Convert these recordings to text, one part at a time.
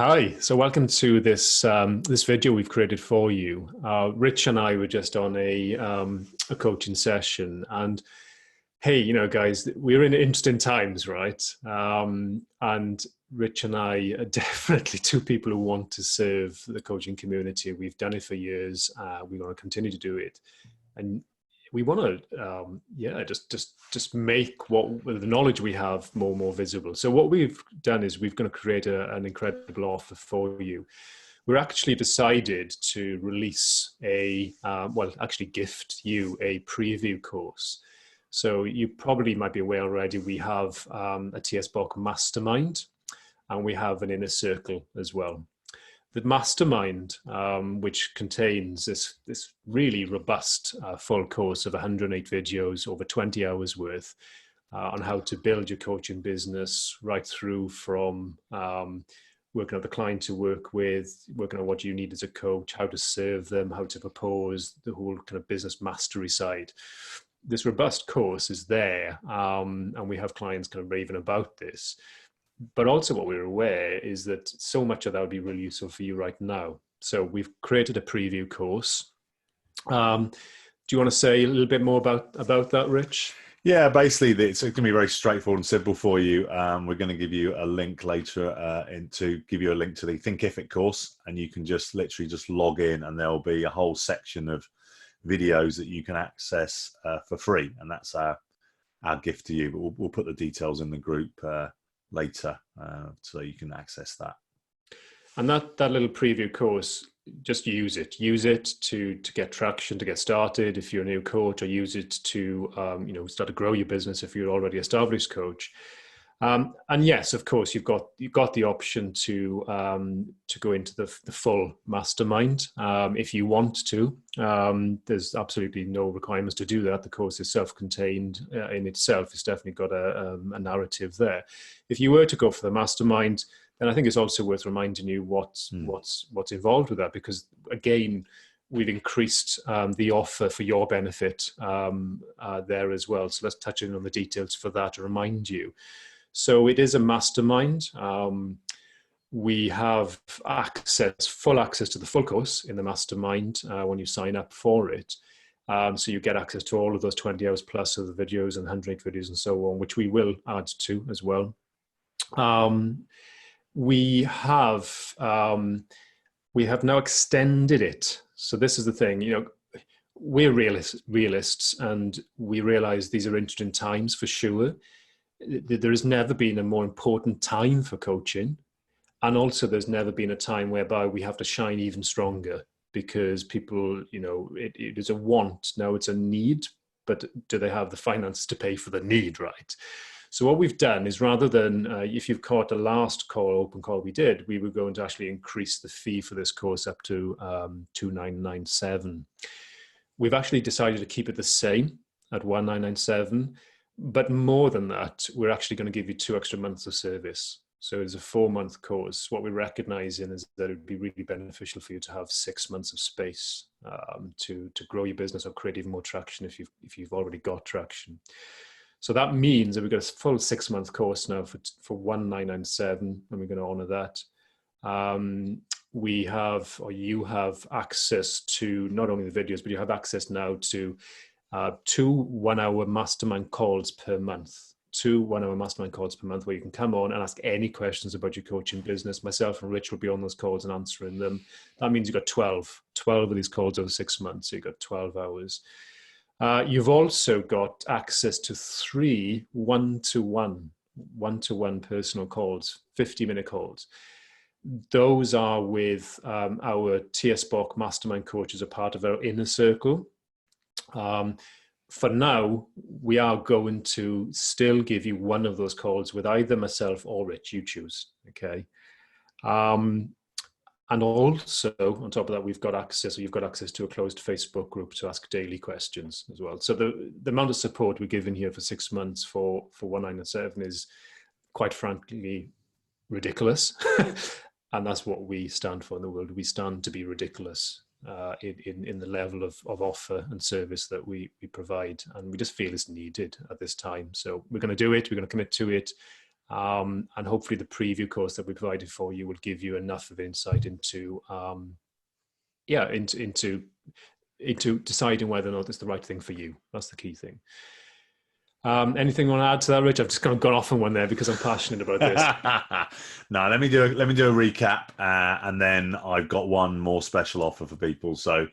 Hi, so welcome to this video we've created for you. Rich and I were just on a coaching session, and hey, guys, we're in interesting times, right? And Rich and I are definitely two people who want to serve the coaching community. We've done it for years. We want to continue to do it, and we want to, just make the knowledge we have more visible. So what we've done is we're going to create an incredible offer for you. We're actually decided to release actually gift you a preview course. So you probably might be aware already, we have a TSBOC Mastermind, and we have an inner circle as well. The Mastermind, which contains this really robust full course of 108 videos over 20 hours worth on how to build your coaching business, right through from working out the client to work with, working out what you need as a coach, how to serve them, how to propose, the whole kind of business mastery side. This robust course is there, and we have clients kind of raving about this. But also what we're aware is that so much of that would be really useful for you right now. So we've created a preview course. Do you want to say a little bit more about that, Rich? Yeah, basically it's going to be very straightforward and simple for you. We're going to give you a link later to give you a link to the Thinkific course, and you can just literally just log in, and there'll be a whole section of videos that you can access for free, and that's our gift to you. But we'll put the details in the group later so you can access that. And that little preview course, just use it to get traction, to get started if you're a new coach, or use it to start to grow your business if you're already established coach. And yes, of course, you've got the option to go into the full mastermind if you want to. There's absolutely no requirements to do that. The course is self-contained in itself. It's definitely got a narrative there. If you were to go for the mastermind, then I think it's also worth reminding you what's involved with that, because again, we've increased the offer for your benefit there as well. So let's touch in on the details for that to remind you. So it is a mastermind. We have full access to the full course in the mastermind when you sign up for it. So you get access to all of those 20 hours plus of the videos and 108 videos and so on, which we will add to as well. We have now extended it. So this is the thing, we're realists, and we realize these are interesting times for sure. There has never been a more important time for coaching. And also there's never been a time whereby we have to shine even stronger, because people, it is a want. Now it's a need, but do they have the finances to pay for the need, right? So what we've done is, rather than, if you've caught the last open call we did, we were going to actually increase the fee for this course up to $2,997. We've actually decided to keep it the same at $1,997. But more than that, we're actually going to give you 2 extra months of service. So it's a 4-month course. What we're recognizing is that it would be really beneficial for you to have 6 months of space to grow your business or create even more traction if you've already got traction. So that means that we've got a full 6-month course now for $1,997, and we're going to honor that. You have access to not only the videos, but you have access now to 2 1-hour mastermind calls per month. 2 1-hour mastermind calls per month, where you can come on and ask any questions about your coaching business. Myself and Rich will be on those calls and answering them. That means you've got 12 of these calls over 6 months. So you've got 12 hours. You've also got access to 3 one-to-one personal calls, 50-minute calls. Those are with our TSBOC Mastermind coaches, a part of our inner circle. For now, we are going to still give you one of those calls with either myself or Rich, you choose, okay? And also, on top of that, you've got access to a closed Facebook group to ask daily questions as well. So the amount of support we're giving here for 6 months for $1,997 is, quite frankly, ridiculous. And that's what we stand for in the world. We stand to be ridiculous in the level of offer and service that we provide, and we just feel it's needed at this time. So we're going to do it. We're going to commit to it. And hopefully the preview course that we provided for you will give you enough of insight into into deciding whether or not it's the right thing for you. That's the key thing. Anything you want to add to that, Rich? I've just kind of gone off on one there because I'm passionate about this. No, let me do a recap, and then I've got one more special offer for people. So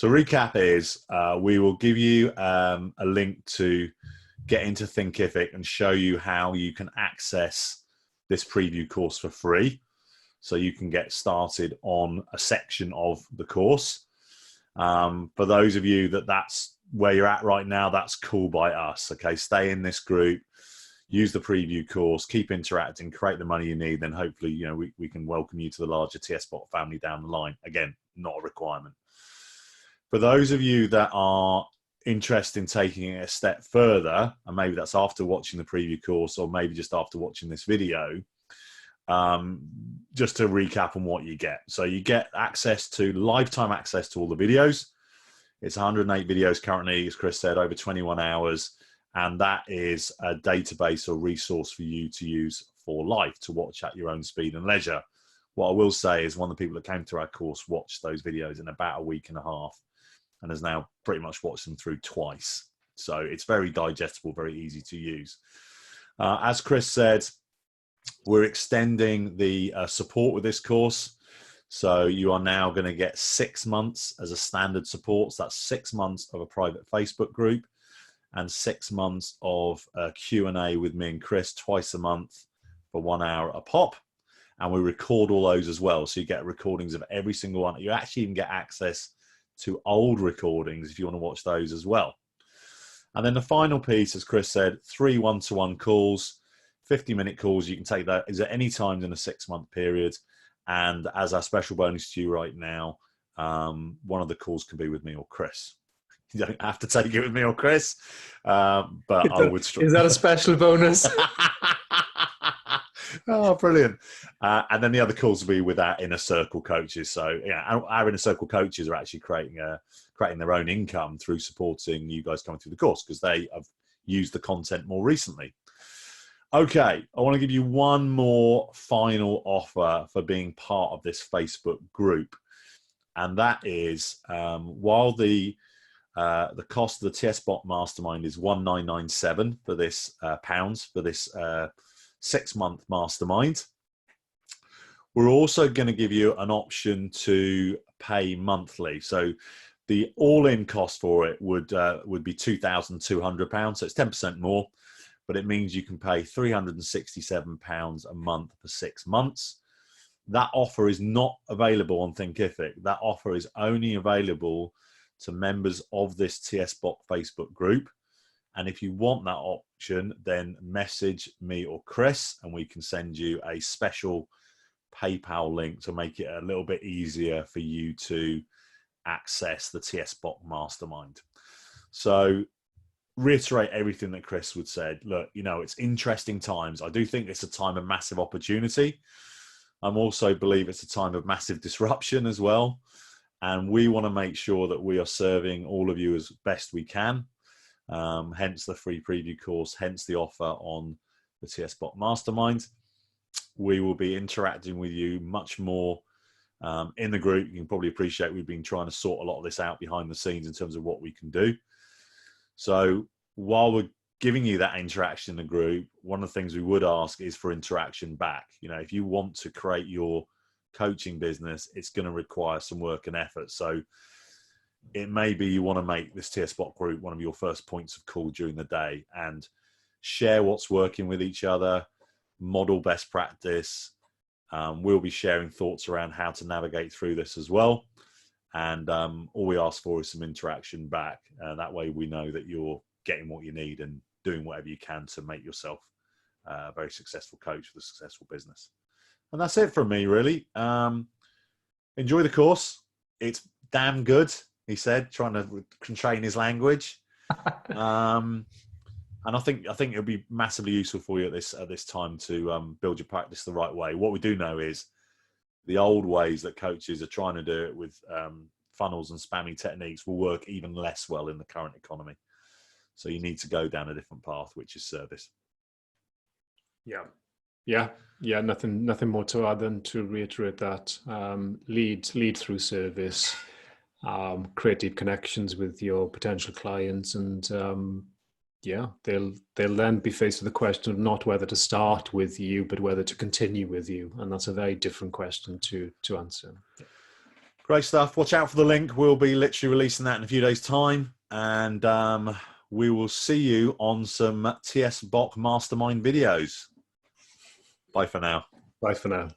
recap is we will give you a link to get into Thinkific and show you how you can access this preview course for free, so you can get started on a section of the course. For those of you that's where you're at right now, that's cool by us. Okay, stay in this group, use the preview course, keep interacting, create the money you need. Then hopefully, we can welcome you to the larger TSBOC family down the line. Again, not a requirement. For those of you that are interested in taking it a step further, and maybe that's after watching the preview course, or maybe just after watching this video, just to recap on what you get. So you get lifetime access to all the videos. It's 108 videos currently, as Chris said, over 21 hours. And that is a database or resource for you to use for life, to watch at your own speed and leisure. What I will say is one of the people that came to our course watched those videos in about a week and a half and has now pretty much watched them through twice. So it's very digestible, very easy to use. As Chris said, we're extending the support with this course. So you are now going to get 6 months as a standard support. So that's 6 months of a private Facebook group and 6 months of Q&A with me and Chris twice a month for 1 hour a pop. And we record all those as well. So you get recordings of every single one. You actually even get access to old recordings if you want to watch those as well. And then the final piece, as Chris said, 3 one-to-one calls, 50-minute calls. You can take that at any time in a 6-month period. And as our special bonus to you right now, one of the calls can be with me or Chris. You don't have to take it with me or Chris, but I would. Is that a special bonus? Oh, brilliant. And then the other calls will be with our inner circle coaches. So yeah, our inner circle coaches are actually creating their own income through supporting you guys coming through the course, because they have used the content more recently. Okay, I want to give you one more final offer for being part of this Facebook group. And that is, while the cost of the TSBOC Mastermind is $1997 for this pounds for this 6-month mastermind, we're also going to give you an option to pay monthly. So the all-in cost for it would be £2,200. So it's 10% more, but it means you can pay £367 a month for 6 months. That offer is not available on Thinkific. That offer is only available to members of this TSBOC Facebook group. And if you want that option, then message me or Chris, and we can send you a special PayPal link to make it a little bit easier for you to access the TSBOC Mastermind. So reiterate everything that Chris would said. Look, it's interesting times. I do think it's a time of massive opportunity. I also believe it's a time of massive disruption as well. And we want to make sure that we are serving all of you as best we can. Hence the free preview course, hence the offer on the TSBOC Mastermind. We will be interacting with you much more in the group. You can probably appreciate we've been trying to sort a lot of this out behind the scenes in terms of what we can do. So while we're giving you that interaction in the group, one of the things we would ask is for interaction back. If you want to create your coaching business, it's going to require some work and effort. So it may be you want to make this TSBOC group one of your first points of call during the day and share what's working with each other, model best practice. We'll be sharing thoughts around how to navigate through this as well. And all we ask for is some interaction back. That way we know that you're getting what you need and doing whatever you can to make yourself a very successful coach with a successful business. And that's it from me, really. Enjoy the course. It's damn good, he said, trying to constrain his language. And I think it'll be massively useful for you at this time to build your practice the right way. What we do know is the old ways that coaches are trying to do it with funnels and spamming techniques will work even less well in the current economy. So you need to go down a different path, which is service. Yeah. Yeah, nothing more to add than to reiterate that. Lead through service, create deep connections with your potential clients, and yeah, they'll then be faced with the question of not whether to start with you, but whether to continue with you, and that's a very different question to answer. Great stuff. Watch out for the link. We'll be literally releasing that in a few days' time, and we will see you on some TSBOC Mastermind videos. Bye for now. Bye for now.